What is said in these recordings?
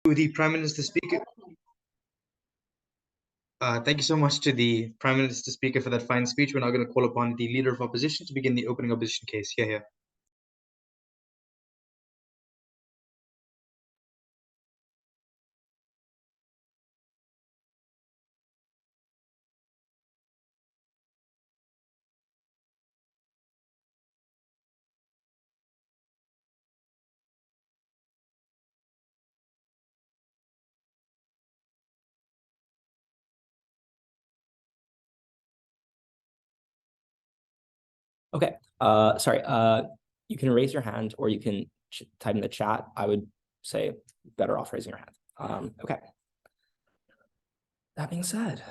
To the Prime Minister Speaker. Thank you so much to the Prime Minister Speaker for that fine speech. We're now going to call upon the Leader of Opposition to begin the opening opposition case. Here. Okay. Sorry. You can raise your hand or you can type in the chat. I would say better off raising your hand. Okay. That being said,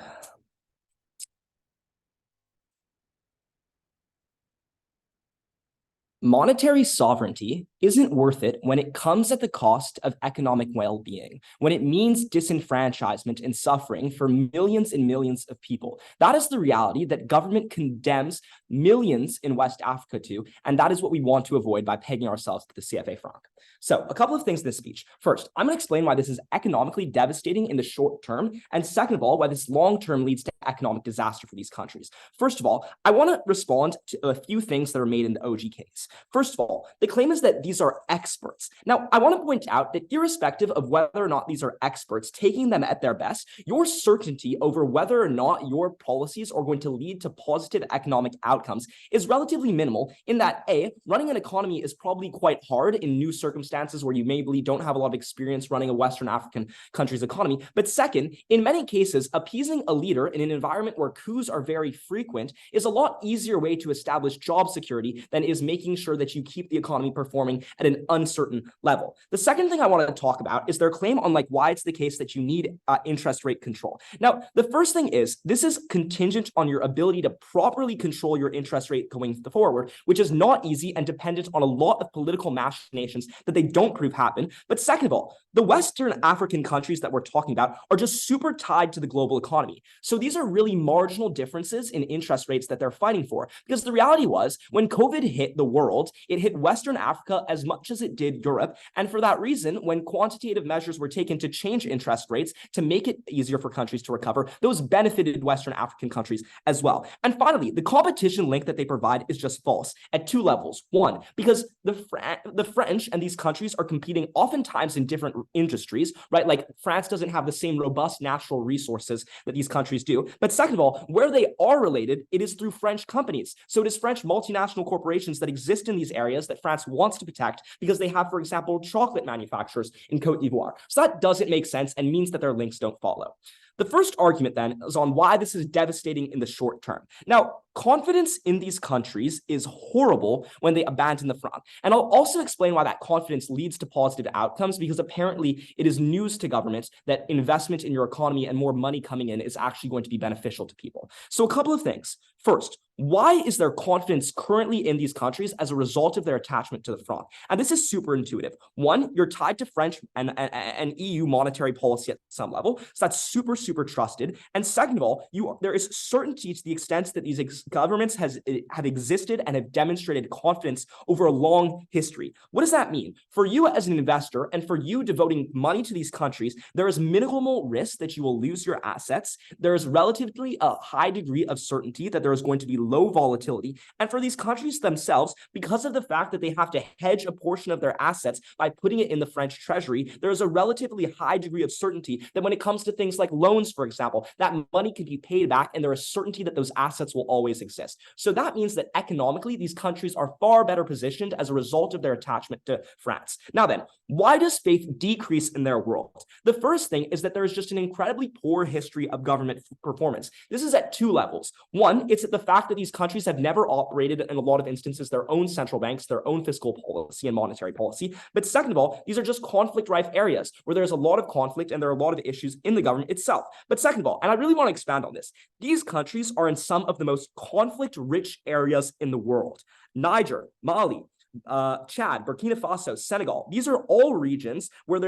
monetary sovereignty isn't worth it when it comes at the cost of economic well-being, when it means disenfranchisement and suffering for millions and millions of people. That is the reality that government condemns millions in West Africa to, and that is what we want to avoid by pegging ourselves to the CFA franc. So a couple of things in this speech. First, I'm going to explain why this is economically devastating in the short term, and second of all, why this long-term leads to economic disaster for these countries. First of all, I want to respond to a few things that are made in the OG case. First of all, the claim is that these are experts. Now, I want to point out that irrespective of whether or not these are experts, taking them at their best, your certainty over whether or not your policies are going to lead to positive economic outcomes is relatively minimal in that A, running an economy is probably quite hard in new circumstances where you maybe don't have a lot of experience running a Western African country's economy. But second, in many cases, appeasing a leader in an environment where coups are very frequent is a lot easier way to establish job security than is making sure that you keep the economy performing at an uncertain level. The second thing I want to talk about is their claim on why it's the case that you need interest rate control. Now, the first thing is this is contingent on your ability to properly control your interest rate going forward, which is not easy and dependent on a lot of political machinations that they don't prove happen. But second of all, the Western African countries that we're talking about are just super tied to the global economy. So these are really marginal differences in interest rates that they're fighting for, because the reality was when COVID hit the world, it hit Western Africa as much as it did Europe. And for that reason, when quantitative measures were taken to change interest rates to make it easier for countries to recover, those benefited Western African countries as well. And finally, the competition link that they provide is just false at two levels. One, because the French and these countries are competing oftentimes in different industries, right? Like France doesn't have the same robust natural resources that these countries do. But second of all, where they are related, it is through French companies. So it is French multinational corporations that exist in these areas that France wants to protect because they have, for example, chocolate manufacturers in Côte d'Ivoire. So that doesn't make sense and means that their links don't follow. The first argument then is on why this is devastating in the short term. Now, confidence in these countries is horrible when they abandon the franc. And I'll also explain why that confidence leads to positive outcomes, because apparently it is news to governments that investment in your economy and more money coming in is actually going to be beneficial to people. So a couple of things. First, why is there confidence currently in these countries as a result of their attachment to the franc? And this is super intuitive. One, you're tied to French and EU monetary policy at some level. So that's super trusted. And second of all, there is certainty to the extent that these governments have existed and have demonstrated confidence over a long history. What does that mean? For you as an investor and for you devoting money to these countries, there is minimal risk that you will lose your assets. There is relatively a high degree of certainty that there is going to be low volatility. And for these countries themselves, because of the fact that they have to hedge a portion of their assets by putting it in the French treasury, there is a relatively high degree of certainty that when it comes to things like loans, for example, that money can be paid back and there is certainty that those assets will always exist. So that means that economically, these countries are far better positioned as a result of their attachment to France. Now then, why does faith decrease in their world? The first thing is that there is just an incredibly poor history of government performance. This is at two levels. One, it's the fact that these countries have never operated in a lot of instances their own central banks, their own fiscal policy and monetary policy. But second of all, these are just conflict-rife areas where there's a lot of conflict and there are a lot of issues in the government itself. But second of all, and I really want to expand on this, these countries are in some of the most conflict-rich areas in the world. Niger, Mali, Chad, Burkina Faso, Senegal. These are all regions where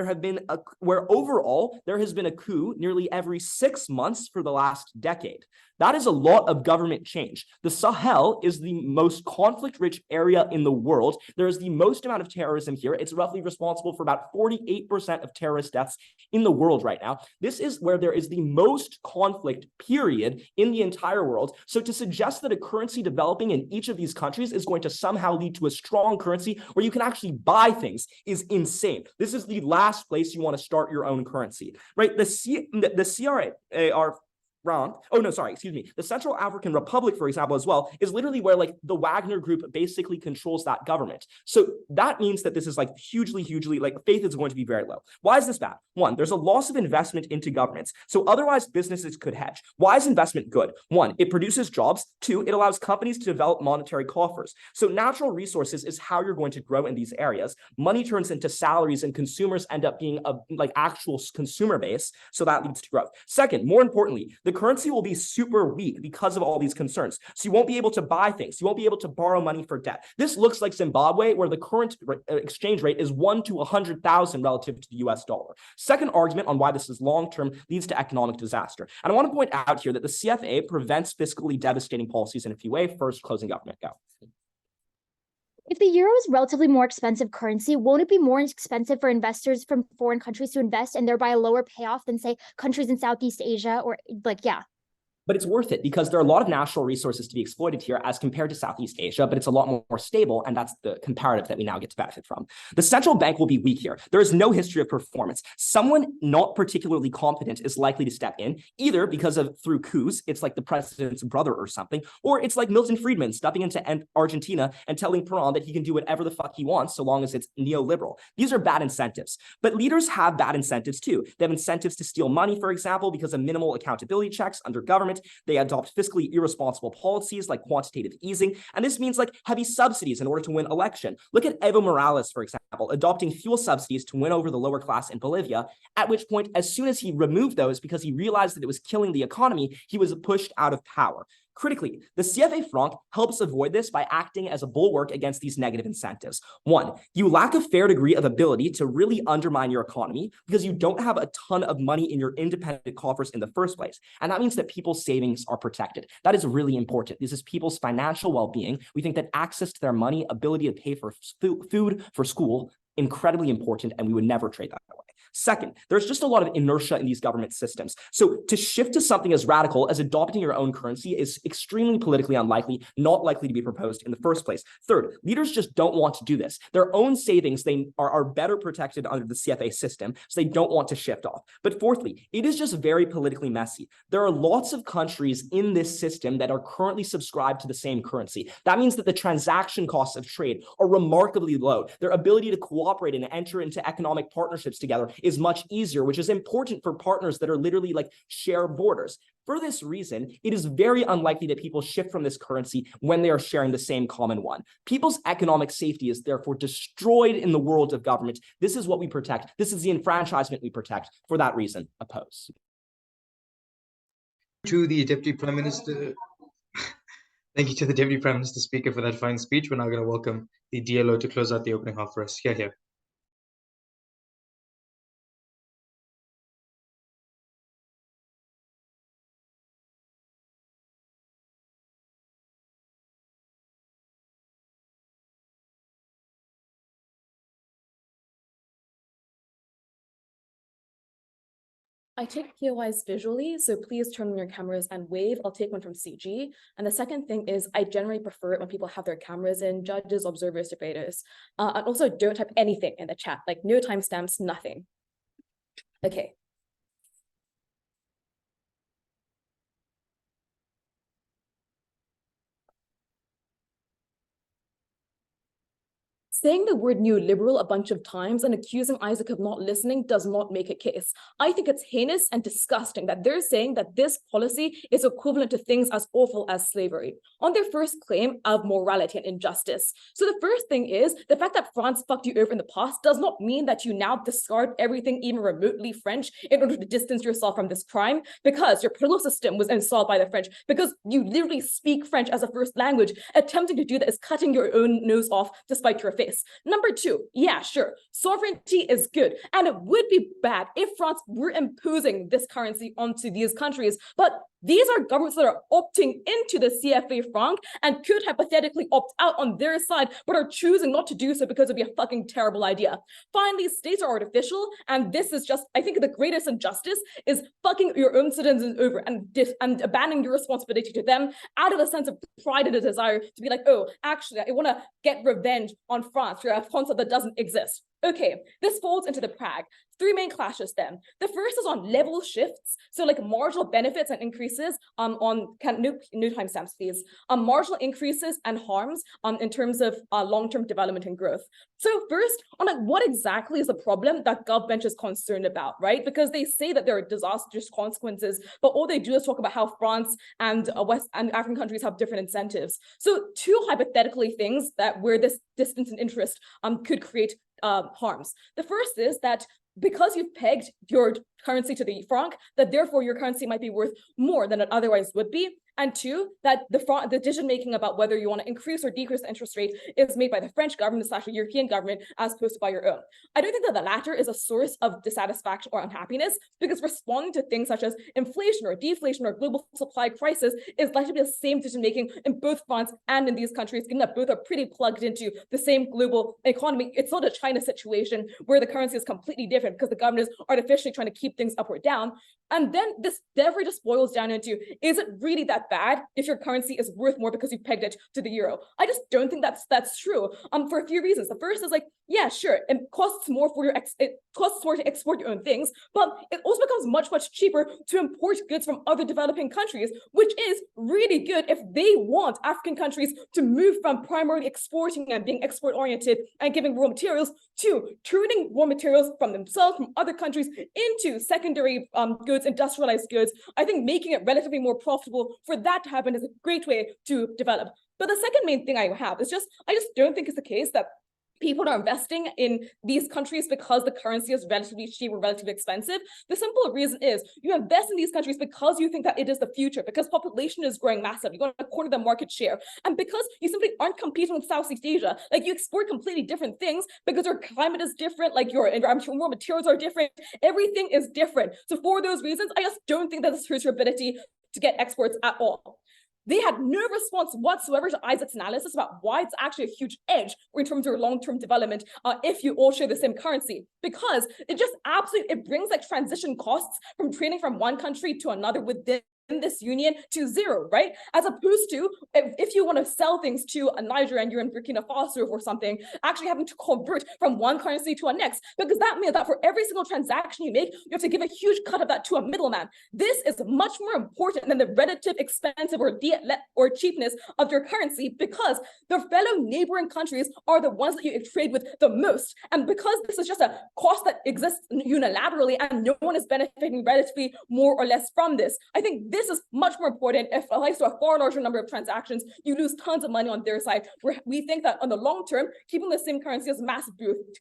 where overall there has been a coup nearly every 6 months for the last decade. That is a lot of government change. The Sahel is the most conflict-rich area in the world. There is the most amount of terrorism here. It's roughly responsible for about 48% of terrorist deaths in the world right now. This is where there is the most conflict, period, in the entire world. So to suggest that a currency developing in each of these countries is going to somehow lead to a strong currency where you can actually buy things is insane. This is the last place you want to start your own currency, right? The CRA franc. Oh, no, sorry, excuse me. The Central African Republic, for example, as well, is literally where like the Wagner group basically controls that government. So that means that this is like hugely, like faith is going to be very low. Why is this bad? One, there's a loss of investment into governments. So otherwise businesses could hedge. Why is investment good? One, it produces jobs. Two, it allows companies to develop monetary coffers. So natural resources is how you're going to grow in these areas. Money turns into salaries and consumers end up being a like actual consumer base. So that leads to growth. Second, more importantly, the currency will be super weak because of all these concerns. So you won't be able to buy things. You won't be able to borrow money for debt. This looks like Zimbabwe, where the current exchange rate is 1 to 100,000 relative to the US dollar. Second argument on why this is long-term leads to economic disaster. And I want to point out here that the CFA prevents fiscally devastating policies in a few ways. First, closing government. Go. If the euro is relatively more expensive currency, won't it be more expensive for investors from foreign countries to invest and thereby a lower payoff than, say, countries in Southeast Asia or But it's worth it because there are a lot of natural resources to be exploited here as compared to Southeast Asia, but it's a lot more stable, and that's the comparative that we now get to benefit from. The central bank will be weak here. There is no history of performance. Someone not particularly competent is likely to step in, either because of through coups, it's like the president's brother or something, or it's like Milton Friedman stepping into Argentina and telling Peron that he can do whatever the fuck he wants so long as it's neoliberal. These are bad incentives, but leaders have bad incentives too. They have incentives to steal money, for example, because of minimal accountability checks under government. They adopt fiscally irresponsible policies like quantitative easing, and this means like heavy subsidies in order to win election. Look at Evo Morales, for example, adopting fuel subsidies to win over the lower class in Bolivia, at which point, as soon as he removed those because he realized that it was killing the economy, he was pushed out of power. Critically, the CFA franc helps avoid this by acting as a bulwark against these negative incentives. One, you lack a fair degree of ability to really undermine your economy because you don't have a ton of money in your independent coffers in the first place. And that means that people's savings are protected. That is really important. This is people's financial well-being. We think that access to their money, ability to pay for food, for school, incredibly important, and we would never trade that away. Second, there's just a lot of inertia in these government systems. So to shift to something as radical as adopting your own currency is extremely politically unlikely, not likely to be proposed in the first place. Third, leaders just don't want to do this. Their own savings they are better protected under the CFA system, so they don't want to shift off. But fourthly, it is just very politically messy. There are lots of countries in this system that are currently subscribed to the same currency. That means that the transaction costs of trade are remarkably low. Their ability to cooperate and enter into economic partnerships together is much easier, which is important for partners that are literally like share borders. For this reason, it is very unlikely that people shift from this currency when they are sharing the same common one. People's economic safety is therefore destroyed in the world of government. This is what we protect. This is the enfranchisement we protect. For that reason, oppose. To the Deputy Prime Minister. Thank you to the Deputy Prime Minister Speaker for that fine speech. We're now going to welcome the DLO to close out the opening half for us. Here. I take POIs visually, so please turn on your cameras and wave. I'll take one from CG. And the second thing is I generally prefer it when people have their cameras in, judges, observers, debaters. And also don't type anything in the chat, like no timestamps, nothing. Okay. saying the word neoliberal a bunch of times and accusing Isaac of not listening does not make a case. I think it's heinous and disgusting that they're saying that this policy is equivalent to things as awful as slavery on their first claim of morality and injustice. So the first thing is the fact that France fucked you over in the past does not mean that you now discard everything even remotely French in order to distance yourself from this crime, because your political system was installed by the French, because you literally speak French as a first language. Attempting to do that is cutting your own nose off despite your face. Number two, yeah, sure, sovereignty is good. And it would be bad if France were imposing this currency onto these countries. But these are governments that are opting into the CFA franc and could hypothetically opt out on their side, but are choosing not to do so because it'd be a fucking terrible idea. Finally, states are artificial, and this is just, I think the greatest injustice is fucking your own citizens over and abandoning your responsibility to them out of a sense of pride and a desire to be like, oh, actually, I want to get revenge on France for a concept that doesn't exist. Okay, this folds into the Prague. Three main clashes then. The first is on level shifts, so like marginal benefits and increases no timestamps, please. Marginal increases and harms in terms of long-term development and growth. So first, on like what exactly is the problem that GovBench is concerned about, right? Because they say that there are disastrous consequences, but all they do is talk about how France and West and African countries have different incentives. So two hypothetically things that where this distance in interest could create harms. The first is that because you've pegged your currency to the franc, that therefore your currency might be worth more than it otherwise would be. And two, that the decision making about whether you want to increase or decrease the interest rate is made by the French government / the European government as opposed to by your own. I don't think that the latter is a source of dissatisfaction or unhappiness, because responding to things such as inflation or deflation or global supply crisis is likely to be the same decision making in both France and in these countries, given that both are pretty plugged into the same global economy. It's not a China situation where the currency is completely different because the government is artificially trying to keep things up or down. And then this therefore just boils down into, is it really that bad if your currency is worth more because you pegged it to the euro? I just don't think that's true for a few reasons. The first is like, yeah, sure, it costs more for it costs more to export your own things, but it also becomes much cheaper to import goods from other developing countries, which is really good if they want African countries to move from primarily exporting and being export oriented and giving raw materials to turning raw materials from themselves, from other countries, into secondary goods, industrialized goods. I think making it relatively more profitable for that to happen is a great way to develop. But the second main thing I have is I just don't think it's the case that people are investing in these countries because the currency is relatively cheap or relatively expensive. The simple reason is you invest in these countries because you think that it is the future, because population is growing massively, you want to corner the market share, and because you simply aren't competing with Southeast Asia. Like, you export completely different things because your climate is different, like your raw materials are different, everything is different. So for those reasons, I just don't think that this hurts your ability to get exports at all. They had no response whatsoever to Isaac's analysis about why it's actually a huge edge in terms of your long-term development if you all share the same currency, because it brings like transition costs from trading from one country to another within this union to zero, right? As opposed to if you want to sell things to a Niger and you're in Burkina Faso or something, actually having to convert from one currency to a next, because that means that for every single transaction you make, you have to give a huge cut of that to a middleman. This is much more important than the relative expensive or cheapness of your currency, because the fellow neighboring countries are the ones that you trade with the most. And because this is just a cost that exists unilaterally and no one is benefiting relatively more or less from this, I think this is much more important. If it applies to a far larger number of transactions, you lose tons of money on their side, where we think that on the long term, keeping the same currency has massive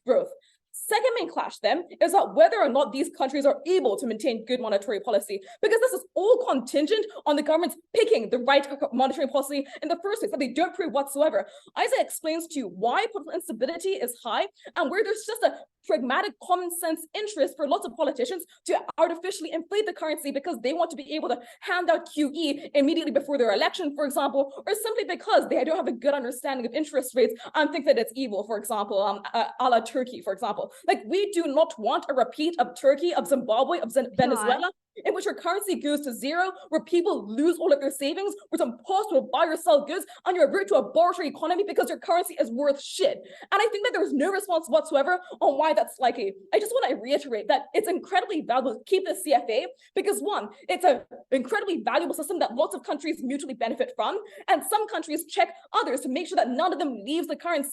growth. Second main clash then is about whether or not these countries are able to maintain good monetary policy, because this is all contingent on the governments picking the right monetary policy in the first place that they don't prove whatsoever. Isaac explains to you why political instability is high and where there's just a pragmatic common sense interest for lots of politicians to artificially inflate the currency because they want to be able to hand out QE immediately before their election, for example, or simply because they don't have a good understanding of interest rates and think that it's evil, for example, a la Turkey, for example. Like, we do not want a repeat of Turkey, of Zimbabwe, of Venezuela, in which your currency goes to zero, where people lose all of their savings, where it's impossible to buy or sell goods, and you're revert to a barter economy because your currency is worth shit. And I think that there's no response whatsoever on why that's likely. I just want to reiterate that it's incredibly valuable to keep the CFA because, one, it's an incredibly valuable system that lots of countries mutually benefit from, and some countries check others to make sure that none of them leaves the currency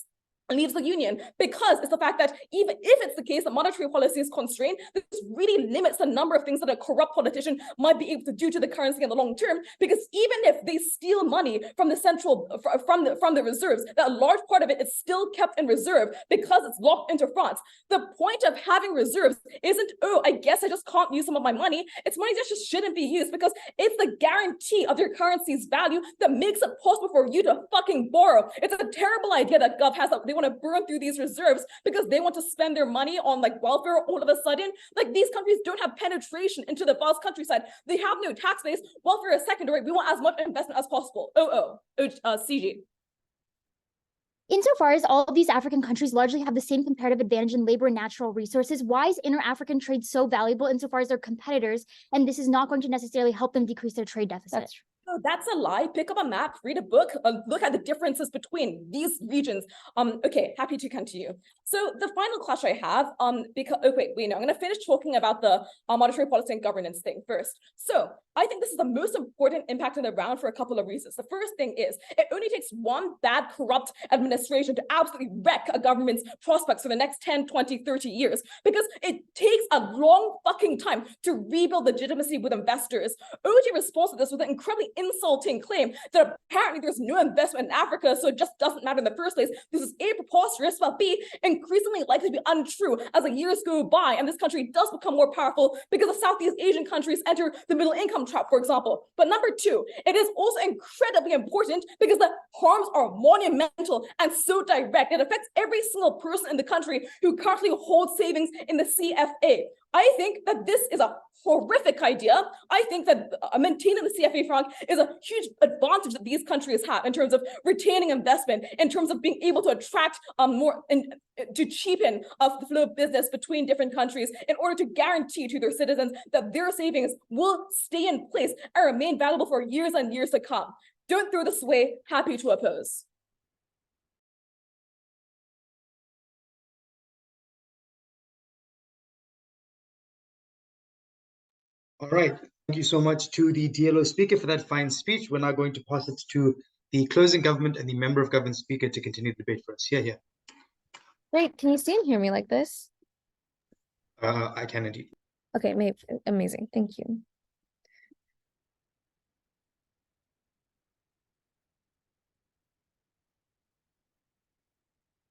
leaves the union, because it's the fact that even if it's the case that monetary policy is constrained, this really limits the number of things that a corrupt politician might be able to do to the currency in the long term. Because even if they steal money from the from the reserves, that a large part of it is still kept in reserve because it's locked into France. The point of having reserves isn't, oh, I guess I just can't use some of my money. It's money that just shouldn't be used, because it's the guarantee of your currency's value that makes it possible for you to fucking borrow. It's a terrible idea that Gov has, that they want to burn through these reserves because they want to spend their money on like welfare all of a sudden. Like, these countries don't have penetration into the vast countryside. They have no tax base. Welfare is secondary. We want as much investment as possible. CG. Insofar as all of these African countries largely have the same comparative advantage in labor and natural resources, why is inter-African trade so valuable insofar as they're competitors, and this is not going to necessarily help them decrease their trade deficit? That's true. No, that's a lie. Pick up a map, read a book, look at the differences between these regions. Okay, happy to continue. So the final clash I have, because, okay, wait, no, I'm going to finish talking about the monetary policy and governance thing first. So I think this is the most important impact in the round for a couple of reasons. The first thing is, it only takes one bad, corrupt administration to absolutely wreck a government's prospects for the next 10, 20, 30 years, because it takes a long fucking time to rebuild legitimacy with investors. OG responds to this with an incredibly insulting claim that apparently there's no investment in Africa, so it just doesn't matter in the first place. This is A, preposterous, but B, increasingly likely to be untrue as the years go by and this country does become more powerful because the Southeast Asian countries enter the middle income trap, for example. But number two, it is also incredibly important because the harms are monumental and so direct. It affects every single person in the country who currently holds savings in the CFA. I think that this is a horrific idea. I think that maintaining the CFA franc is a huge advantage that these countries have in terms of retaining investment, in terms of being able to attract more and to cheapen the flow of business between different countries in order to guarantee to their citizens that their savings will stay in place and remain valuable for years and years to come. Don't throw this away. Happy to oppose. All right. Thank you so much to the DLO speaker for that fine speech. We're now going to pass it to the closing government and the member of government speaker to continue the debate for us. Yeah. Great. Can you see and hear me like this? I can indeed. Okay, amazing. Thank you.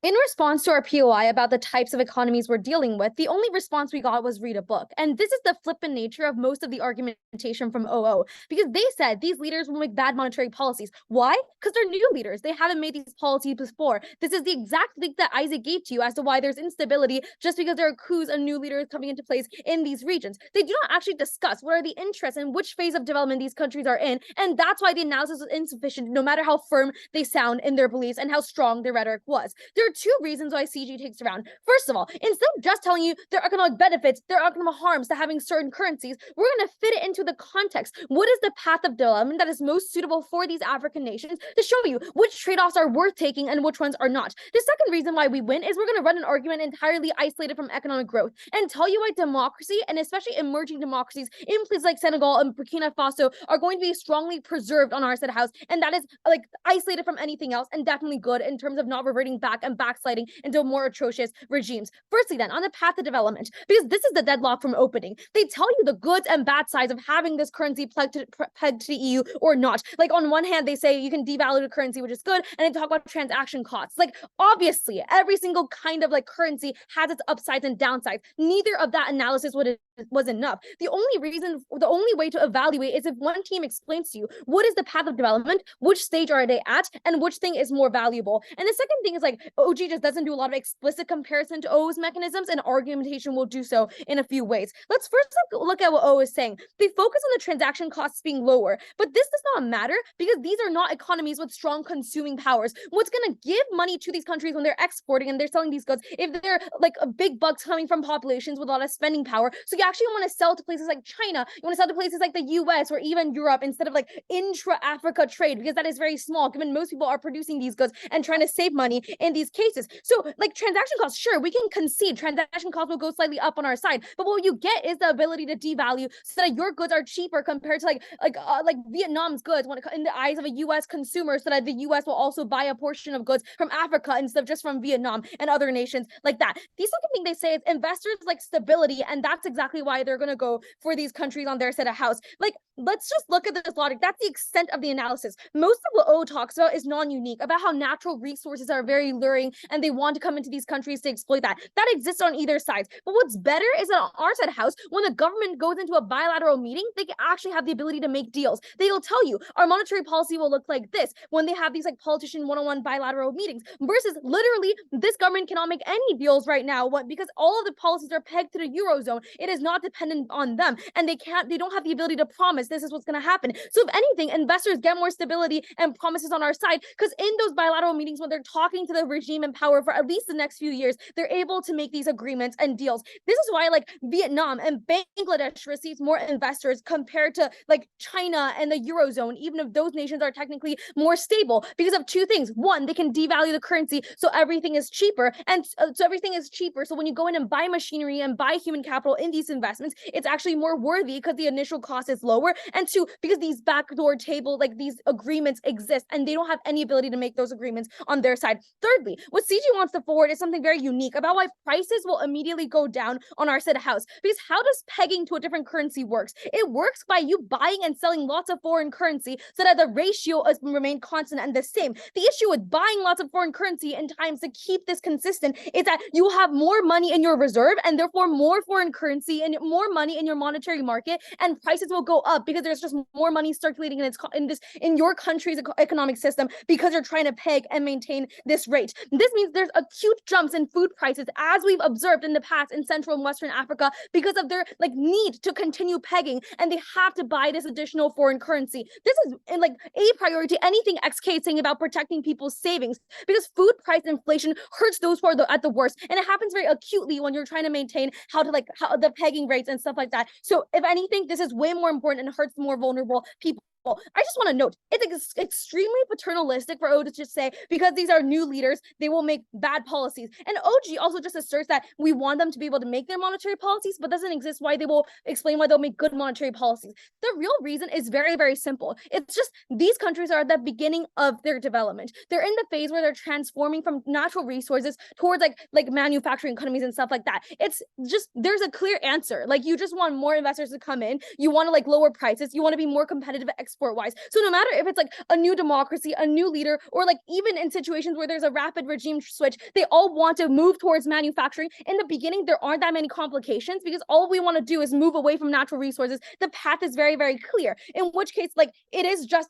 In response to our POI about the types of economies we're dealing with, the only response we got was read a book. And this is the flippant nature of most of the argumentation from OO, because they said these leaders will make bad monetary policies. Why? Because they're new leaders. They haven't made these policies before. This is the exact link that Isaac gave to you as to why there's instability just because there are coups and new leaders coming into place in these regions. They do not actually discuss what are the interests and which phase of development these countries are in. And that's why the analysis is insufficient, no matter how firm they sound in their beliefs and how strong their rhetoric was. There are two reasons why CG takes around. First of all, instead of just telling you there are economic benefits, there are economic harms to having certain currencies, we're going to fit it into the context. What is the path of development that is most suitable for these African nations to show you which trade-offs are worth taking and which ones are not. The second reason why we win is we're going to run an argument entirely isolated from economic growth and tell you why democracy, and especially emerging democracies in places like Senegal and Burkina Faso, are going to be strongly preserved on our side of the house, and that is like isolated from anything else and definitely good in terms of not reverting back and backsliding into more atrocious regimes. Firstly then, on the path to development, because this is the deadlock from opening, they tell you the goods and bad sides of having this currency pegged to the EU or not. Like on one hand, they say you can devalue the currency, which is good, and they talk about transaction costs. Like obviously, every single kind of like currency has its upsides and downsides. Neither of that analysis was enough. The only way to evaluate is if one team explains to you what is the path of development, which stage are they at, and which thing is more valuable. And the second thing is like OG just doesn't do a lot of explicit comparison to OO's mechanisms, and argumentation will do so in a few ways. Let's first look at what OO is saying. They focus on the transaction costs being lower, but this does not matter because these are not economies with strong consuming powers. What's going to give money to these countries when they're exporting and they're selling these goods if they're like big bucks coming from populations with a lot of spending power? So yeah, actually want to sell to places like China, you want to sell to places like the US or even Europe instead of like intra-Africa trade, because that is very small, given most people are producing these goods and trying to save money in these cases. So like transaction costs, sure, we can concede transaction costs will go slightly up on our side, but what you get is the ability to devalue so that your goods are cheaper compared to like Vietnam's goods when in the eyes of a US consumer, so that the US will also buy a portion of goods from Africa instead of just from Vietnam and other nations like that. The second thing they say is investors like stability, and that's exactly why they're going to go for these countries on their side of house. Like, let's just look at this logic. That's the extent of the analysis. Most of what O talks about is non-unique, about how natural resources are very luring and they want to come into these countries to exploit that. That exists on either side. But what's better is that on our side of house, when the government goes into a bilateral meeting, they can actually have the ability to make deals. They'll tell you our monetary policy will look like this when they have these like politician one-on-one bilateral meetings, versus literally this government cannot make any deals right now because all of the policies are pegged to the Eurozone. It is not dependent on them, and they don't have the ability to promise this is what's going to happen. So if anything, investors get more stability and promises on our side, because in those bilateral meetings, when they're talking to the regime in power for at least the next few years, they're able to make these agreements and deals. This is why like Vietnam and Bangladesh receives more investors compared to like China and the Eurozone, even if those nations are technically more stable, because of two things. One, they can devalue the currency, so everything is cheaper, and so when you go in and buy machinery and buy human capital in these investments, it's actually more worthy because the initial cost is lower. And two, because these backdoor table, like these agreements exist and they don't have any ability to make those agreements on their side. Thirdly, what CG wants to forward is something very unique about why prices will immediately go down on our side of house. Because how does pegging to a different currency works? It works by you buying and selling lots of foreign currency so that the ratio is remain constant and the same. The issue with buying lots of foreign currency in times to keep this consistent is that you have more money in your reserve and therefore more foreign currency and more money in your monetary market, and prices will go up because there's just more money circulating in your country's economic system because you're trying to peg and maintain this rate. This means there's acute jumps in food prices, as we've observed in the past in Central and Western Africa, because of their like need to continue pegging, and they have to buy this additional foreign currency. This is like a priority. Anything XK is saying about protecting people's savings, because food price inflation hurts those who are at the worst, and it happens very acutely when you're trying to maintain how the pegging rates and stuff like that. So if anything, this is way more important and hurts more vulnerable people. I just want to note, it's extremely paternalistic for O to just say, because these are new leaders, they will make bad policies. And OG also just asserts that we want them to be able to make their monetary policies, but doesn't exist why they will explain why they'll make good monetary policies. The real reason is very, very simple. It's just these countries are at the beginning of their development. They're in the phase where they're transforming from natural resources towards like manufacturing economies and stuff like that. It's just, there's a clear answer. Like, you just want more investors to come in. You want to like lower prices. You want to be more competitive export-wise. So no matter if it's like a new democracy, a new leader, or like even in situations where there's a rapid regime switch, they all want to move towards manufacturing. In the beginning, there aren't that many complications because all we want to do is move away from natural resources. The path is very, very clear. In which case, like, it is just,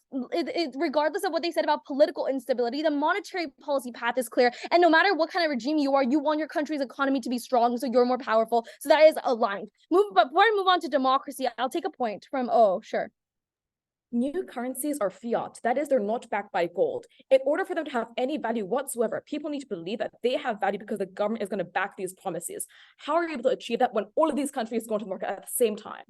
regardless of what they said about political instability, the monetary policy path is clear. And no matter what kind of regime you are, you want your country's economy to be strong, so you're more powerful. So that is aligned. But before I move on to democracy, I'll take a point from, sure. New currencies are fiat. That is, they're not backed by gold. In order for them to have any value whatsoever, people need to believe that they have value because the government is going to back these promises. How are you able to achieve that when all of these countries go to the market at the same time?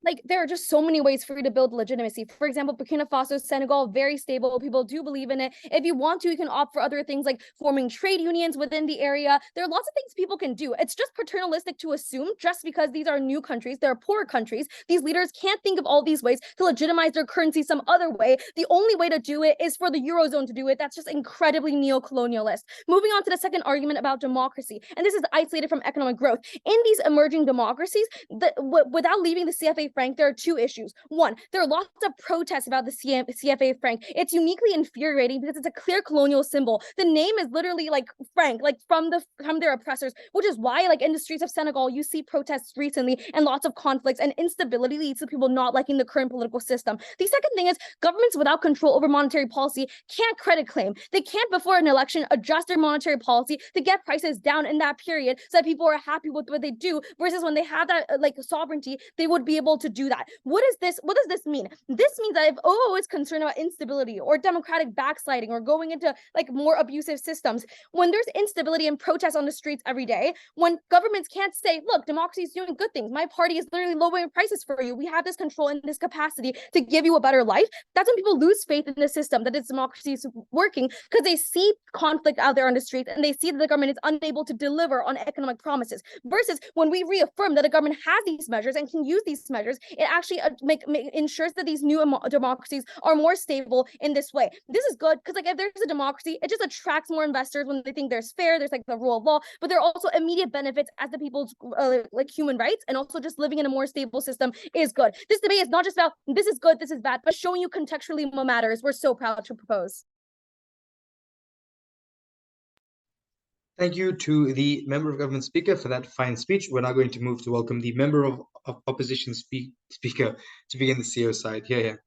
Like, there are just so many ways for you to build legitimacy. For example, Burkina Faso, Senegal, very stable. People do believe in it. If you want to, you can opt for other things like forming trade unions within the area. There are lots of things people can do. It's just paternalistic to assume just because these are new countries, they're poor countries, these leaders can't think of all these ways to legitimize their currency some other way. The only way to do it is for the Eurozone to do it. That's just incredibly neo-colonialist. Moving on to the second argument about democracy, and this is isolated from economic growth. In these emerging democracies, without leaving the CFA franc, there are two issues. One, there are lots of protests about the CFA franc. It's uniquely infuriating because it's a clear colonial symbol. The name is literally like franc, like from their oppressors, which is why, like, in the streets of Senegal, you see protests recently, and lots of conflicts and instability leads to people not liking the current political system. The second thing is governments without control over monetary policy can't credit claim. They can't, before an election, adjust their monetary policy to get prices down in that period so that people are happy with what they do, versus when they have that like sovereignty, they would be able to do that. What does this mean? This means that if OO is concerned about instability or democratic backsliding or going into like more abusive systems, when there's instability and protests on the streets every day, when governments can't say, look, democracy is doing good things, my party is literally lowering prices for you, we have this control and this capacity to give you a better life, that's when people lose faith in the system, that its democracy is working, because they see conflict out there on the streets and they see that the government is unable to deliver on economic promises. Versus when we reaffirm that a government has these measures and can use these measures, it actually ensures that these new democracies are more stable in this way. This is good because like if there's a democracy, it just attracts more investors when they think there's fair, there's like the rule of law, but there are also immediate benefits as the people's like human rights, and also just living in a more stable system is good. This debate is not just about this is good, this is bad, but showing you contextually what matters. We're so proud to propose. Thank you to the Member of Government Speaker for that fine speech. We're now going to move to welcome the Member of Opposition Speaker to begin the CO side. Here.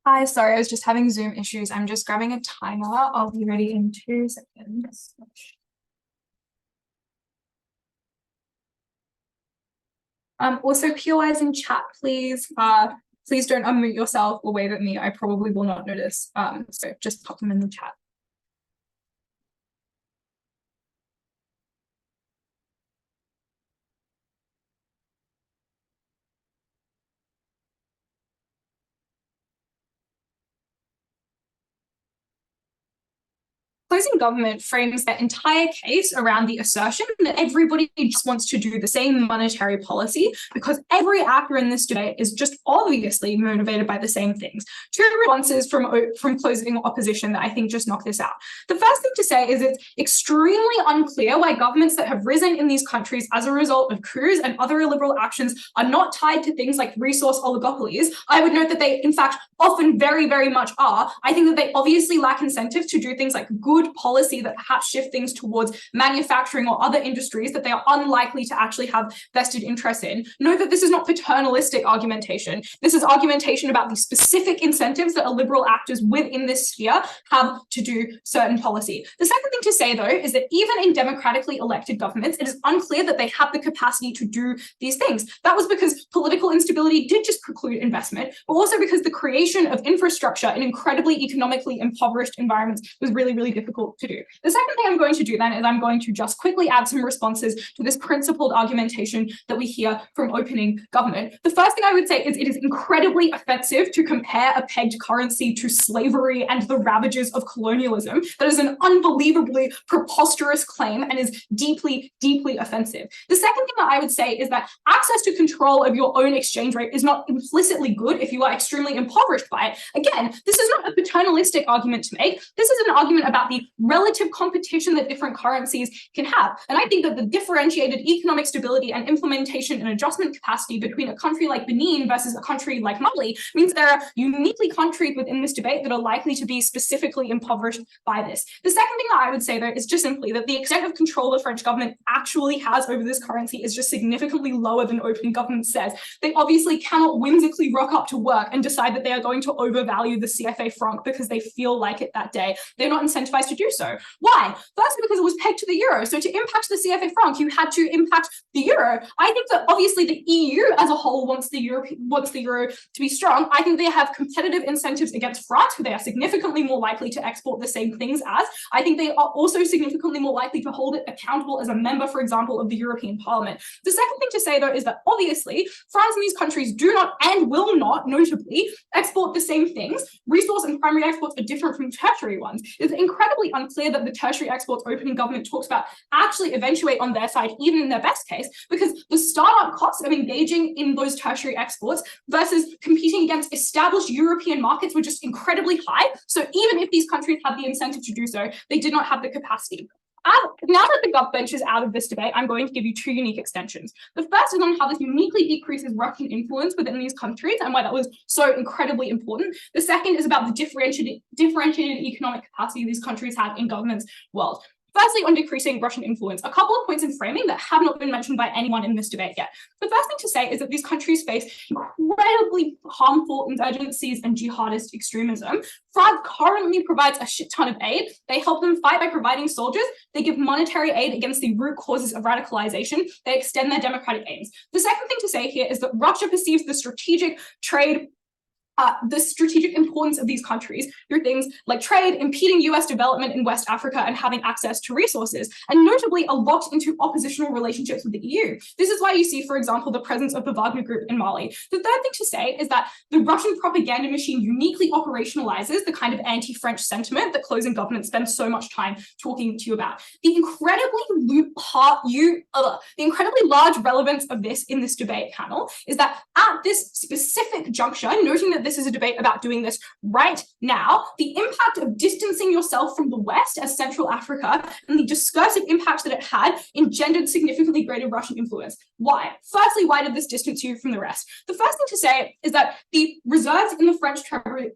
Hi, sorry, I was just having Zoom issues. I'm just grabbing a timer. I'll be ready in 2 seconds. Also, POIs in chat, please. Please don't unmute yourself or wave at me. I probably will not notice. So just pop them in the chat. Closing government frames their entire case around the assertion that everybody just wants to do the same monetary policy because every actor in this debate is just obviously motivated by the same things. 2 responses from closing opposition that I think just knock this out. The first thing to say is it's extremely unclear why governments that have risen in these countries as a result of coups and other illiberal actions are not tied to things like resource oligopolies. I would note that they, in fact, often very, very much are. I think that they obviously lack incentive to do things like good policy that perhaps shift things towards manufacturing or other industries that they are unlikely to actually have vested interest in. Note that this is not paternalistic argumentation. This is argumentation about the specific incentives that liberal actors within this sphere have to do certain policy. The second thing to say, though, is that even in democratically elected governments, it is unclear that they have the capacity to do these things. That was because political instability did just preclude investment, but also because the creation of infrastructure in incredibly economically impoverished environments was really, really difficult to do. The second thing I'm going to do then is I'm going to just quickly add some responses to this principled argumentation that we hear from opening government. The first thing I would say is it is incredibly offensive to compare a pegged currency to slavery and the ravages of colonialism. That is an unbelievably preposterous claim and is deeply, deeply offensive. The second thing that I would say is that access to control of your own exchange rate is not implicitly good if you are extremely impoverished by it. Again, this is not a paternalistic argument to make. This is an argument about the relative competition that different currencies can have. And I think that the differentiated economic stability and implementation and adjustment capacity between a country like Benin versus a country like Mali means there are uniquely countries within this debate that are likely to be specifically impoverished by this. The second thing that I would say, though, is just simply that the extent of control the French government actually has over this currency is just significantly lower than opening government says. They obviously cannot whimsically rock up to work and decide that they are going to overvalue the CFA franc because they feel like it that day. They're not incentivized to do so. Why? Firstly, because it was pegged to the euro. So to impact the CFA franc, you had to impact the euro. I think that obviously the EU as a whole wants the euro to be strong. I think they have competitive incentives against France, who they are significantly more likely to export the same things as. I think they are also significantly more likely to hold it accountable as a member, for example, of the European Parliament. The second thing to say, though, is that obviously France and these countries do not and will not, notably, export the same things. Resource and primary exports are different from tertiary ones. It's incredibly unclear that the tertiary exports opening government talks about actually eventuate on their side, even in their best case, because the startup costs of engaging in those tertiary exports versus competing against established European markets were just incredibly high. So even if these countries had the incentive to do so, they did not have the capacity. Now that the gov bench is out of this debate, I'm going to give you two unique extensions. The first is on how this uniquely decreases Russian influence within these countries and why that was so incredibly important. The second is about the differentiated economic capacity these countries have in government's world. Firstly, on decreasing Russian influence, a couple of points in framing that have not been mentioned by anyone in this debate yet. The first thing to say is that these countries face incredibly harmful insurgencies and jihadist extremism. France currently provides a shit ton of aid. They help them fight by providing soldiers. They give monetary aid against the root causes of radicalization. They extend their democratic aims. The second thing to say here is that Russia perceives the strategic importance of these countries through things like trade, impeding US development in West Africa, and having access to resources, and notably are locked into oppositional relationships with the EU. This is why you see, for example, the presence of the Wagner Group in Mali. The third thing to say is that the Russian propaganda machine uniquely operationalizes the kind of anti-French sentiment that closing government spends so much time talking to you about. The incredibly large relevance of this in this debate panel is that at this specific juncture, noting that this is a debate about doing this right now, the impact of distancing yourself from the West as Central Africa and the discursive impact that it had engendered significantly greater Russian influence. Why? Firstly, why did this distance you from the rest? The first thing to say is that the reserves in the French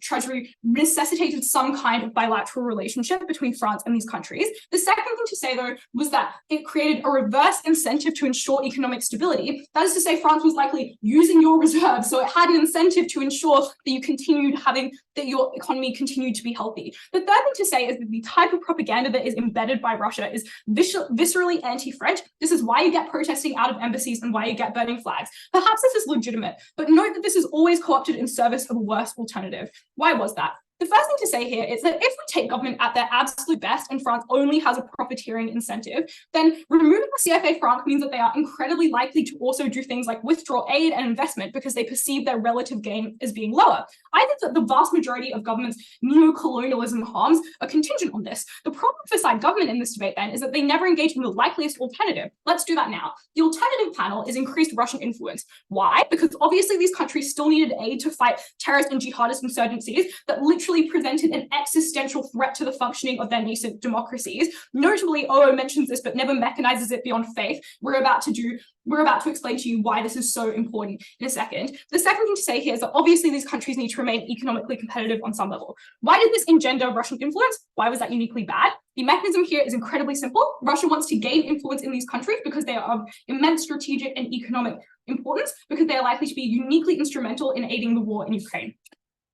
treasury necessitated some kind of bilateral relationship between France and these countries. The second thing to say, though, was that it created a reverse incentive to ensure economic stability. That is to say, France was likely using your reserves, so it had an incentive to ensure that your economy continued to be healthy. The third thing to say is that the type of propaganda that is embedded by Russia is viscerally anti-French. This is why you get protesting out of embassies and why you get burning flags. Perhaps this is legitimate, but note that this is always co-opted in service of a worse alternative. Why was that? The first thing to say here is that if we take government at their absolute best and France only has a profiteering incentive, then removing the CFA franc means that they are incredibly likely to also do things like withdraw aid and investment because they perceive their relative gain as being lower. I think that the vast majority of government's neo-colonialism harms are contingent on this. The problem for side government in this debate then is that they never engage in the likeliest alternative. Let's do that now. The alternative panel is increased Russian influence. Why? Because obviously these countries still needed aid to fight terrorist and jihadist insurgencies that literally presented an existential threat to the functioning of their nascent democracies. Notably, OO mentions this, but never mechanizes it beyond faith. We're about to explain to you why this is so important in a second. The second thing to say here is that obviously these countries need to remain economically competitive on some level. Why did this engender Russian influence? Why was that uniquely bad? The mechanism here is incredibly simple. Russia wants to gain influence in these countries because they are of immense strategic and economic importance, because they are likely to be uniquely instrumental in aiding the war in Ukraine.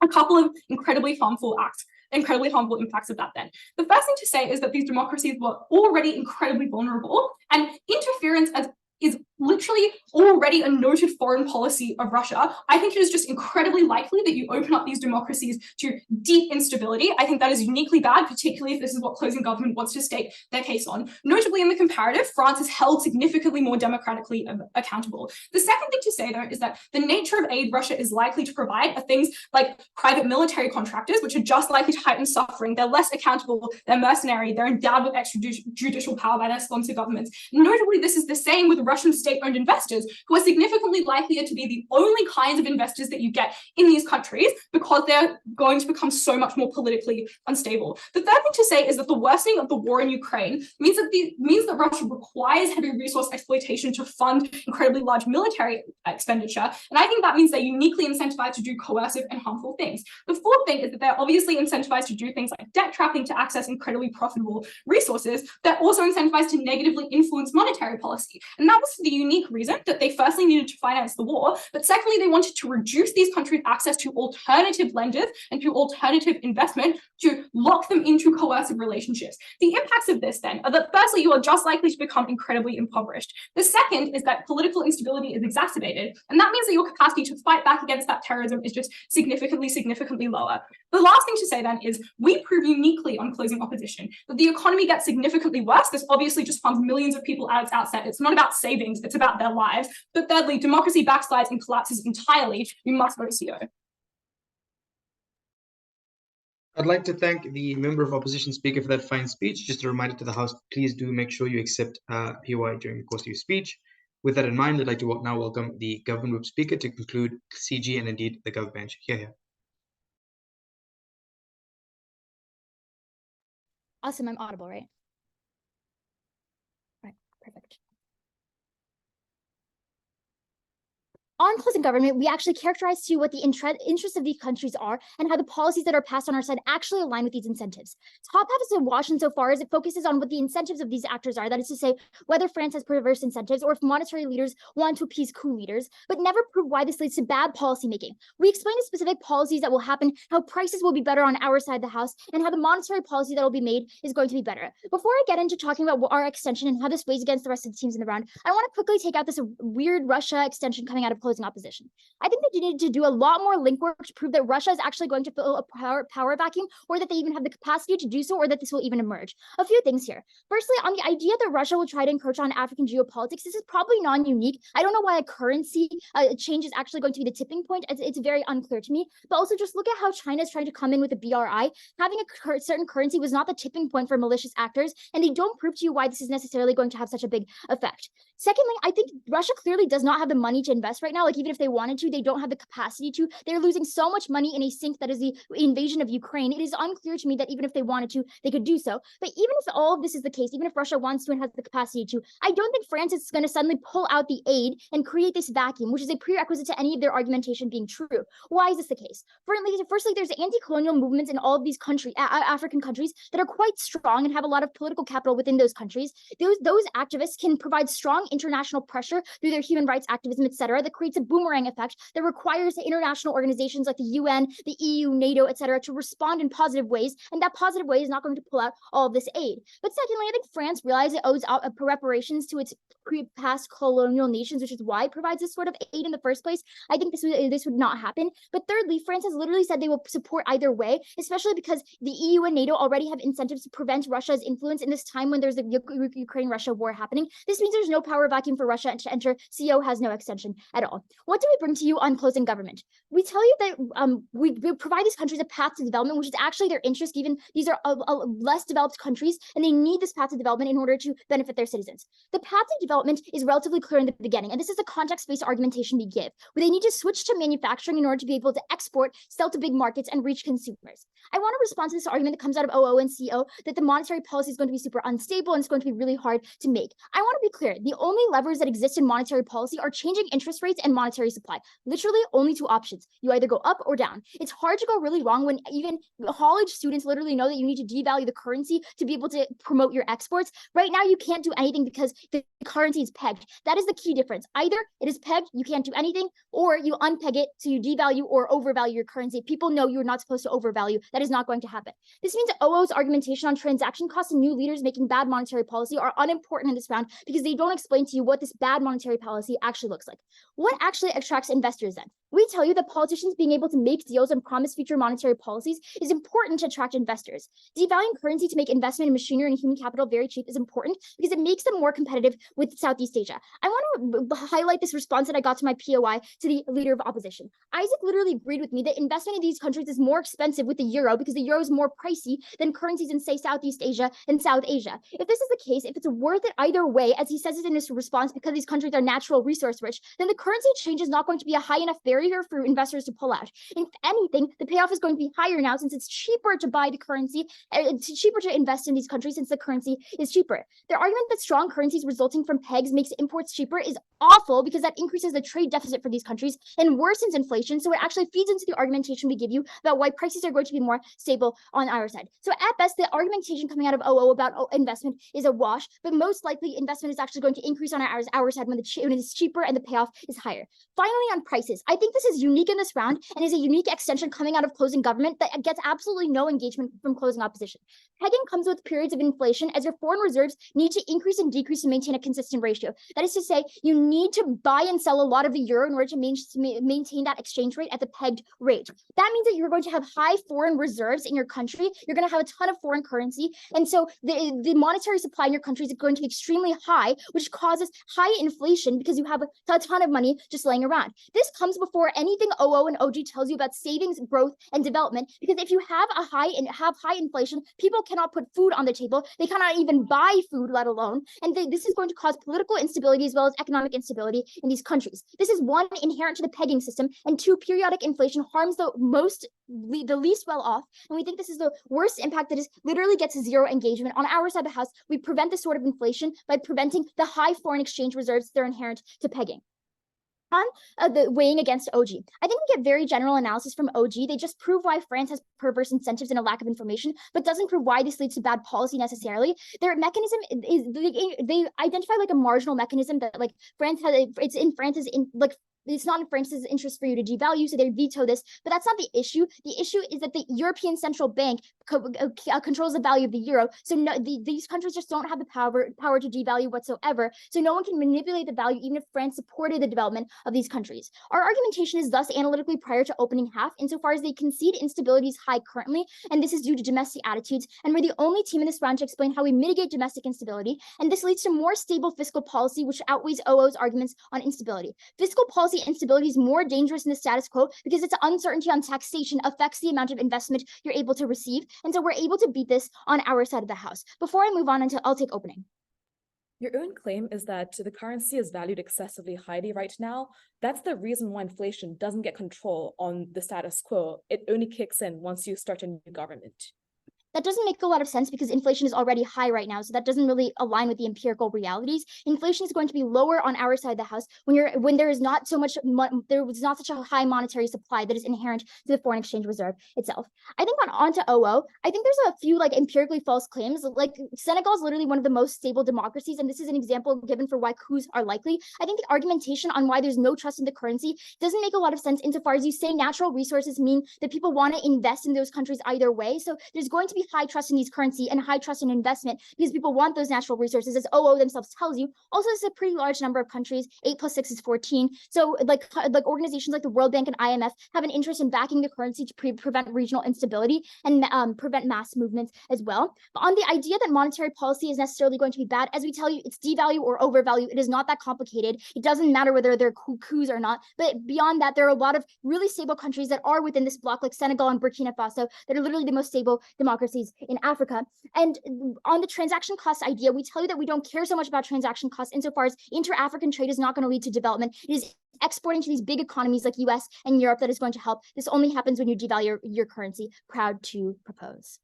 A couple of incredibly harmful impacts of that then. The first thing to say is that these democracies were already incredibly vulnerable, and interference is literally already a noted foreign policy of Russia. I think it is just incredibly likely that you open up these democracies to deep instability. I think that is uniquely bad, particularly if this is what closing government wants to stake their case on. Notably in the comparative, France is held significantly more democratically accountable. The second thing to say, though, is that the nature of aid Russia is likely to provide are things like private military contractors, which are just likely to heighten suffering. They're less accountable, they're mercenary, they're endowed with extrajudicial power by their sponsor governments. Notably, this is the same with Russian state-owned investors, who are significantly likelier to be the only kinds of investors that you get in these countries because they're going to become so much more politically unstable. The third thing to say is that the worsening of the war in Ukraine means that Russia requires heavy resource exploitation to fund incredibly large military expenditure, and I think that means they're uniquely incentivized to do coercive and harmful things. The fourth thing is that they're obviously incentivized to do things like debt trapping to access incredibly profitable resources. They're also incentivized to negatively influence monetary policy, and that was for the unique reason that they firstly needed to finance the war, but secondly, they wanted to reduce these countries' access to alternative lenders and to alternative investment to lock them into coercive relationships. The impacts of this then are that firstly, you are just likely to become incredibly impoverished. The second is that political instability is exacerbated, and that means that your capacity to fight back against that terrorism is just significantly lower. The last thing to say then is we prove uniquely on closing opposition that the economy gets significantly worse. This obviously just funds millions of people at its outset. It's not about savings, it's about their lives. But thirdly, democracy backslides and collapses entirely. We must vote CO. I'd like to thank the member of opposition speaker for that fine speech. Just a reminder to the House, please do make sure you accept POI during the course of your speech. With that in mind, I'd like to now welcome the government group speaker to conclude CG and indeed the Gov bench. Here. Awesome, I'm audible, right? Perfect. On closing government, we actually characterize to you what the interests of these countries are and how the policies that are passed on our side actually align with these incentives. Top half is awash insofar as it focuses on what the incentives of these actors are. That is to say, whether France has perverse incentives or if monetary leaders want to appease coup leaders, but never prove why this leads to bad policymaking. We explain the specific policies that will happen, how prices will be better on our side of the house, and how the monetary policy that will be made is going to be better. Before I get into talking about our extension and how this weighs against the rest of the teams in the round, I want to quickly take out this weird Russia extension coming out of closing opposition. I think they need to do a lot more link work to prove that Russia is actually going to fill a power vacuum, or that they even have the capacity to do so, or that this will even emerge. A few things here. Firstly, on the idea that Russia will try to encroach on African geopolitics, this is probably non-unique. I don't know why a currency change is actually going to be the tipping point. It's very unclear to me. But also just look at how China is trying to come in with a BRI. Having a certain currency was not the tipping point for malicious actors, and they don't prove to you why this is necessarily going to have such a big effect. Secondly, I think Russia clearly does not have the money to invest right now. Like, even if they wanted to, they don't have the capacity to. They're losing so much money in a sink that is the invasion of Ukraine. It is unclear to me that even if they wanted to, they could do so. But even if all of this is the case, even if Russia wants to and has the capacity to, I don't think France is going to suddenly pull out the aid and create this vacuum, which is a prerequisite to any of their argumentation being true. Why is this the case? Firstly, there's anti-colonial movements in all of these countries, African countries, that are quite strong and have a lot of political capital within those countries. Those activists can provide strong international pressure through their human rights activism, etc., that creates a boomerang effect that requires the international organizations like the UN, the EU, NATO, etc., to respond in positive ways, and that positive way is not going to pull out all of this aid. But secondly, I think France realized it owes reparations to its past colonial nations, which is why it provides this sort of aid in the first place. I think this would not happen. But thirdly, France has literally said they will support either way, especially because the EU and NATO already have incentives to prevent Russia's influence in this time when there's the Ukraine-Russia war happening. This means there's no power vacuum for Russia to enter. CO has no extension at all. What do we bring to you on closing government? We tell you that we provide these countries a path to development, which is actually their interest, given these are less developed countries, and they need this path to development in order to benefit their citizens. The path to development is relatively clear in the beginning, and this is the context-based argumentation we give, where they need to switch to manufacturing in order to be able to export, sell to big markets, and reach consumers. I want to respond to this argument that comes out of OO and CO that the monetary policy is going to be super unstable and it's going to be really hard to make. I want to be clear. The only levers that exist in monetary policy are changing interest rates and monetary supply. Literally only two options. You either go up or down. It's hard to go really wrong when even college students literally know that you need to devalue the currency to be able to promote your exports. Right now, you can't do anything because the currency is pegged. That is the key difference. Either it is pegged, you can't do anything, or you unpeg it so you devalue or overvalue your currency. People know you're not supposed to overvalue. That is not going to happen. This means OO's argumentation on transaction costs and new leaders making bad monetary policy are unimportant in this round because they don't explain to you what this bad monetary policy actually looks like. What actually attracts investors then? We tell you that politicians being able to make deals and promise future monetary policies is important to attract investors. Devaluing currency to make investment in machinery and human capital very cheap is important because it makes them more competitive with Southeast Asia. I want to highlight this response that I got to my POI to the leader of opposition. Isaac literally agreed with me that investment in these countries is more expensive with the euro because the euro is more pricey than currencies in, say, Southeast Asia and South Asia. If this is the case, if it's worth it either way, as he says it in his response, because these countries are natural resource rich, then the currency change is not going to be a high enough barrier for investors to pull out. If anything, the payoff is going to be higher now since it's cheaper to buy the currency, it's cheaper to invest in these countries since the currency is cheaper. Their argument that strong currencies resulting from pegs makes imports cheaper is awful because that increases the trade deficit for these countries and worsens inflation. So it actually feeds into the argumentation we give you about why prices are going to be more stable on our side. So at best, the argumentation coming out of OO about investment is a wash, but most likely investment is actually going to increase on our side when it is cheaper and the payoff is higher. Finally, on prices, I think this is unique in this round and is a unique extension coming out of closing government that gets absolutely no engagement from closing opposition. Pegging comes with periods of inflation as your foreign reserves need to increase and decrease to maintain a consistent ratio. That is to say, you need to buy and sell a lot of the euro in order to maintain that exchange rate at the pegged rate. That means that you're going to have high foreign reserves in your country. You're going to have a ton of foreign currency. And so the monetary supply in your country is going to be extremely high, which causes high inflation because you have a ton of money just laying around. This comes before anything OO and OG tells you about savings, growth, and development, because if you have high inflation, people cannot put food on the table. They cannot even buy food, let alone. And this is going to cause political instability as well as economic instability in these countries. This is one, inherent to the pegging system, and two, periodic inflation harms the least well off. And we think this is the worst impact that is literally gets zero engagement. On our side of the house, we prevent this sort of inflation by preventing the high foreign exchange reserves that are inherent to pegging. On the weighing against OG, I think we get very general analysis from OG. They just prove why France has perverse incentives and a lack of information, but doesn't prove why this leads to bad policy necessarily. Their mechanism is they identify like a marginal mechanism that like France has. It's not in France's interest for you to devalue, so they veto this. But that's not the issue. The issue is that the European Central Bank controls the value of the euro. So these countries just don't have the power to devalue whatsoever. So no one can manipulate the value, even if France supported the development of these countries. Our argumentation is thus analytically prior to opening half, insofar as they concede instability is high currently, and this is due to domestic attitudes. And we're the only team in this round to explain how we mitigate domestic instability. And this leads to more stable fiscal policy, which outweighs OO's arguments on instability. Fiscal policy instability is more dangerous in the status quo because its uncertainty on taxation affects the amount of investment you're able to receive. And so we're able to beat this on our side of the house. Before I move on, I'll take opening. Your own claim is that the currency is valued excessively highly right now. That's the reason why inflation doesn't get control on the status quo. It only kicks in once you start a new government. That doesn't make a lot of sense because inflation is already high right now, so that doesn't really align with the empirical realities. Inflation is going to be lower on our side of the house when there was not such a high monetary supply that is inherent to the foreign exchange reserve itself. I think on to OO, I think there's a few like empirically false claims. Like Senegal is literally one of the most stable democracies, and this is an example given for why coups are likely. I think the argumentation on why there's no trust in the currency doesn't make a lot of sense insofar as you say natural resources mean that people want to invest in those countries either way. So there's going to be high trust in these currency and high trust in investment because people want those natural resources, as OO themselves tells you. Also, this is a pretty large number of countries. 8 + 6 is 14. So like organizations like the World Bank and IMF have an interest in backing the currency to prevent regional instability and prevent mass movements as well. But on the idea that monetary policy is necessarily going to be bad, as we tell you, it's devalue or overvalue. It is not that complicated. It doesn't matter whether they're coups or not. But beyond that, there are a lot of really stable countries that are within this bloc, like Senegal and Burkina Faso, that are literally the most stable democracies in Africa. And on the transaction cost idea, we tell you that we don't care so much about transaction costs insofar as inter-African trade is not going to lead to development. It is exporting to these big economies like US and Europe that is going to help. This only happens when you devalue your currency. Proud to propose.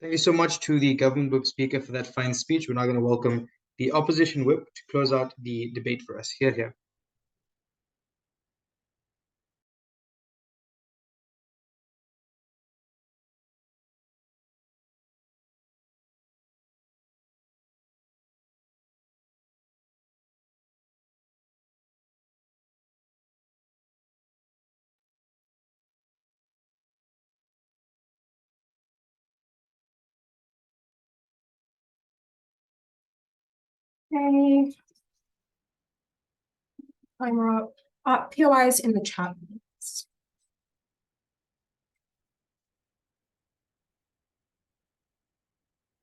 Thank you so much to the government whip speaker for that fine speech. We're now going to welcome the opposition whip to close out the debate for us. Here. Okay. Timer up. POIs in the chat.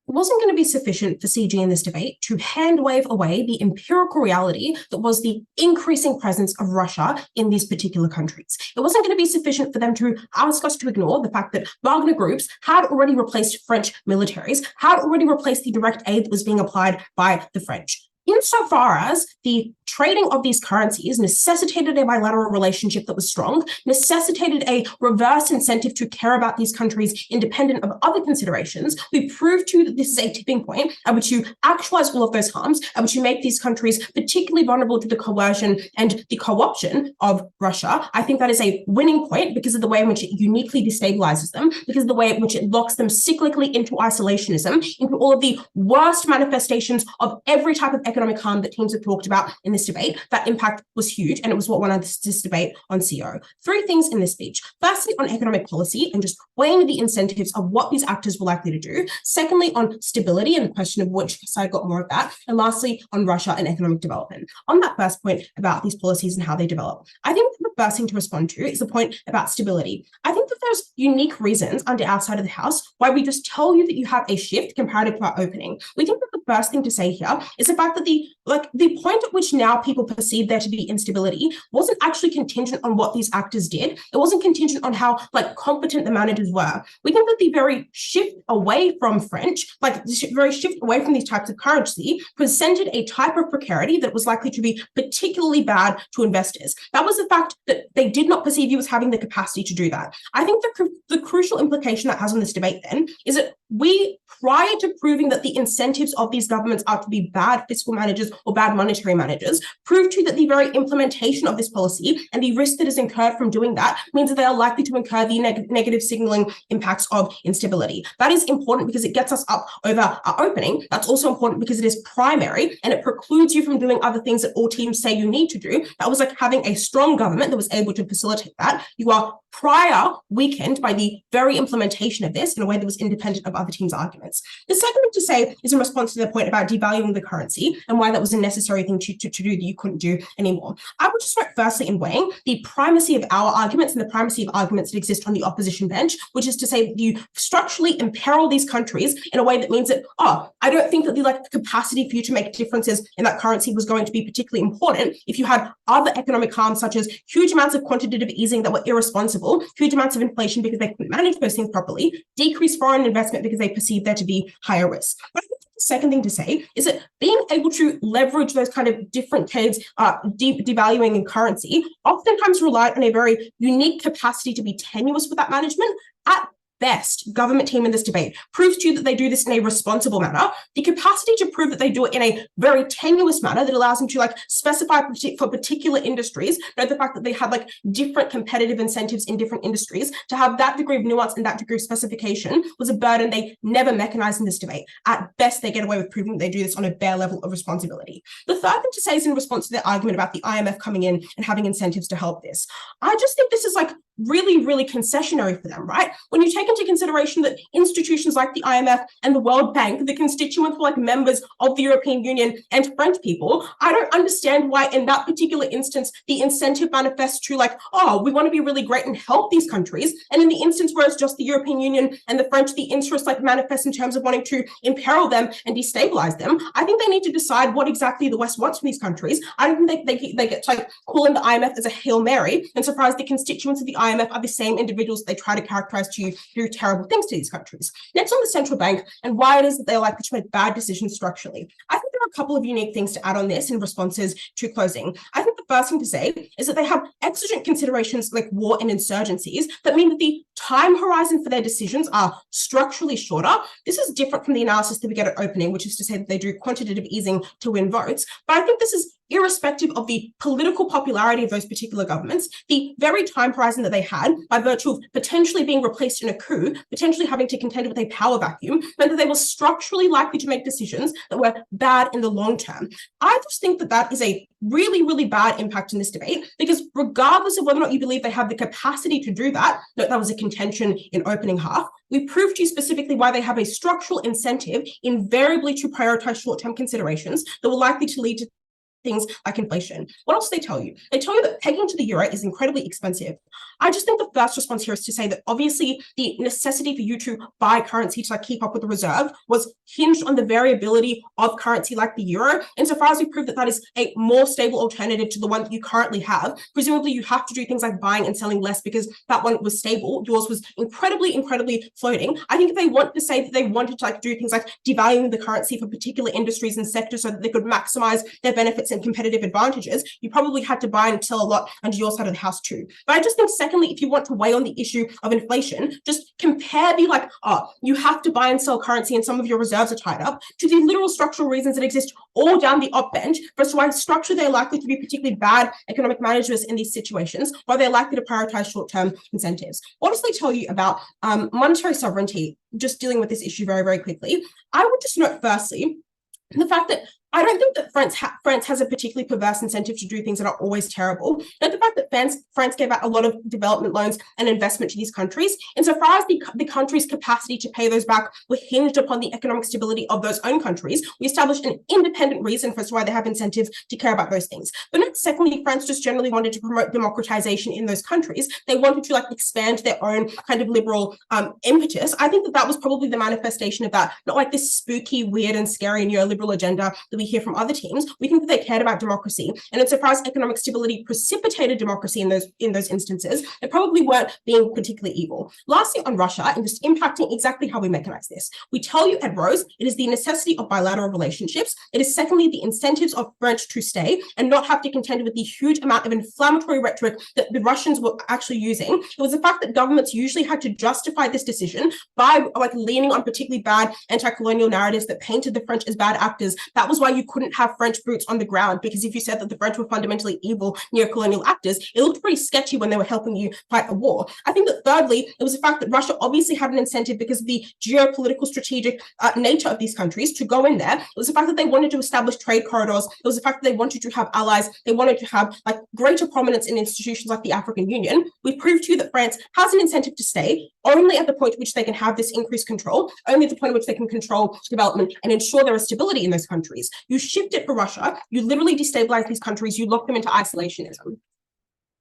It wasn't going to be sufficient for CG in this debate to hand wave away the empirical reality that was the increasing presence of Russia in these particular countries. It wasn't going to be sufficient for them to ask us to ignore the fact that Wagner groups had already replaced French militaries, had already replaced the direct aid that was being applied by the French. Insofar as the trading of these currencies necessitated a bilateral relationship that was strong, necessitated a reverse incentive to care about these countries independent of other considerations, we proved to you that this is a tipping point at which you actualize all of those harms, at which you make these countries particularly vulnerable to the coercion and the co-option of Russia. I think that is a winning point because of the way in which it uniquely destabilizes them, because of the way in which it locks them cyclically into isolationism, into all of the worst manifestations of every type of economic harm that teams have talked about in this debate. That impact was huge, and it was what won this debate on CO. 3 things in this speech. Firstly, on economic policy and just weighing the incentives of what these actors were likely to do. Secondly, on stability and the question of which side got more of that. And lastly, on Russia and economic development. On that first point about these policies and how they develop, I think the first thing to respond to is the point about stability. I think that there's unique reasons under our side of the house why we just tell you that you have a shift comparative to our opening. We think that the first thing to say here is the fact that the point at which now people perceive there to be instability wasn't actually contingent on what these actors did. It wasn't contingent on how competent the managers were. We think that the very shift away from French, the very shift away from these types of currency, presented a type of precarity that was likely to be particularly bad to investors. That was the fact that they did not perceive you as having the capacity to do that. I think the crucial implication that has on this debate then is that we, prior to proving that the incentives of these governments are to be bad fiscal managers or bad monetary managers, proved to that the very implementation of this policy and the risk that is incurred from doing that means that they are likely to incur the negative signaling impacts of instability. That is important because it gets us up over our opening. That's also important because it is primary and it precludes you from doing other things that all teams say you need to do. That was having a strong government that was able to facilitate that. You are prior weakened by the very implementation of this in a way that was independent of other teams' arguments. The second thing to say is in response to the point about devaluing the currency and why that was a necessary thing to do that you couldn't do anymore. I would just note firstly in weighing the primacy of our arguments and the primacy of arguments that exist on the opposition bench, which is to say that you structurally imperil these countries in a way that means that, I don't think that the capacity for you to make differences in that currency was going to be particularly important if you had other economic harms such as huge amounts of quantitative easing that were irresponsible, huge amounts of inflation because they couldn't manage those things properly, decreased foreign investment because they perceived there to be higher risk. But I think the second thing to say is that being able to leverage those kind of different trades, devaluing in currency, oftentimes relied on a very unique capacity to be tenuous with that management. At best, government team in this debate proves to you that they do this in a responsible manner. The capacity to prove that they do it in a very tenuous manner that allows them to specify for particular industries, note the fact that they had different competitive incentives in different industries, to have that degree of nuance and that degree of specification was a burden they never mechanized in this debate. At best, they get away with proving that they do this on a bare level of responsibility. The third thing to say is in response to the argument about the IMF coming in and having incentives to help this. I just think this is really, really concessionary for them, right? When you take into consideration that institutions like the IMF and the World Bank, the constituents were members of the European Union and French people, I don't understand why in that particular instance, the incentive manifests to we want to be really great and help these countries. And in the instance where it's just the European Union and the French, the interest manifests in terms of wanting to imperil them and destabilize them. I think they need to decide what exactly the West wants from these countries. I don't think they get to call in the IMF as a Hail Mary and surprise the constituents of the IMF are the same individuals they try to characterize to do terrible things to these countries. Next, on the central bank and why it is that they're likely to make bad decisions structurally. I think there are a couple of unique things to add on this in responses to closing. I think the first thing to say is that they have exigent considerations like war and insurgencies that mean that the time horizon for their decisions are structurally shorter. This is different from the analysis that we get at opening, which is to say that they do quantitative easing to win votes. But I think this is irrespective of the political popularity of those particular governments, the very time horizon that they had, by virtue of potentially being replaced in a coup, potentially having to contend with a power vacuum, meant that they were structurally likely to make decisions that were bad in the long term. I just think that that is a really, really bad impact in this debate, because regardless of whether or not you believe they have the capacity to do that, note that was a contention in opening half, we proved to you specifically why they have a structural incentive invariably to prioritize short-term considerations that were likely to lead to things like inflation. What else do they tell you? They tell you that pegging to the euro is incredibly expensive. I just think the first response here is to say that obviously the necessity for you to buy currency to keep up with the reserve was hinged on the variability of currency like the euro. Insofar as we prove that that is a more stable alternative to the one that you currently have, presumably you have to do things like buying and selling less because that one was stable. Yours was incredibly floating. I think if they want to say that they wanted to do things like devaluing the currency for particular industries and sectors so that they could maximize their benefits and competitive advantages, you probably had to buy and sell a lot under your side of the house too. But I just think secondly, if you want to weigh on the issue of inflation, just compare the you have to buy and sell currency and some of your reserves are tied up to the literal structural reasons that exist all down the op bench for why structurally they're likely to be particularly bad economic managers in these situations, why they're likely to prioritize short-term incentives. What does they tell you about monetary sovereignty? Just dealing with this issue very, very quickly. I would just note firstly, the fact that I don't think that France has a particularly perverse incentive to do things that are always terrible. And the fact that France gave out a lot of development loans and investment to these countries, insofar as the country's capacity to pay those back were hinged upon the economic stability of those own countries, we established an independent reason for why they have incentives to care about those things. But not secondly, France just generally wanted to promote democratization in those countries. They wanted to expand their own kind of liberal impetus. I think that was probably the manifestation of that, not like this spooky, weird and scary neoliberal agenda that we hear from other teams. We think that they cared about democracy, and insofar as economic stability precipitated democracy in those instances, they probably weren't being particularly evil. Lastly, on Russia, and just impacting exactly how we mechanize this, we tell you at Rose, it is the necessity of bilateral relationships. It is secondly the incentives of French to stay and not have to contend with the huge amount of inflammatory rhetoric that the Russians were actually using. It was the fact that governments usually had to justify this decision by leaning on particularly bad anti-colonial narratives that painted the French as bad actors. That was why you couldn't have French boots on the ground, because if you said that the French were fundamentally evil neo-colonial actors, it looked pretty sketchy when they were helping you fight a war. I think that thirdly, it was the fact that Russia obviously had an incentive because of the geopolitical strategic nature of these countries to go in there. It was the fact that they wanted to establish trade corridors. It was the fact that they wanted to have allies. They wanted to have greater prominence in institutions like the African Union. We proved to you that France has an incentive to stay only at the point at which they can have this increased control, only at the point at which they can control development and ensure there is stability in those countries. You shift it for Russia, you literally destabilize these countries, you lock them into isolationism.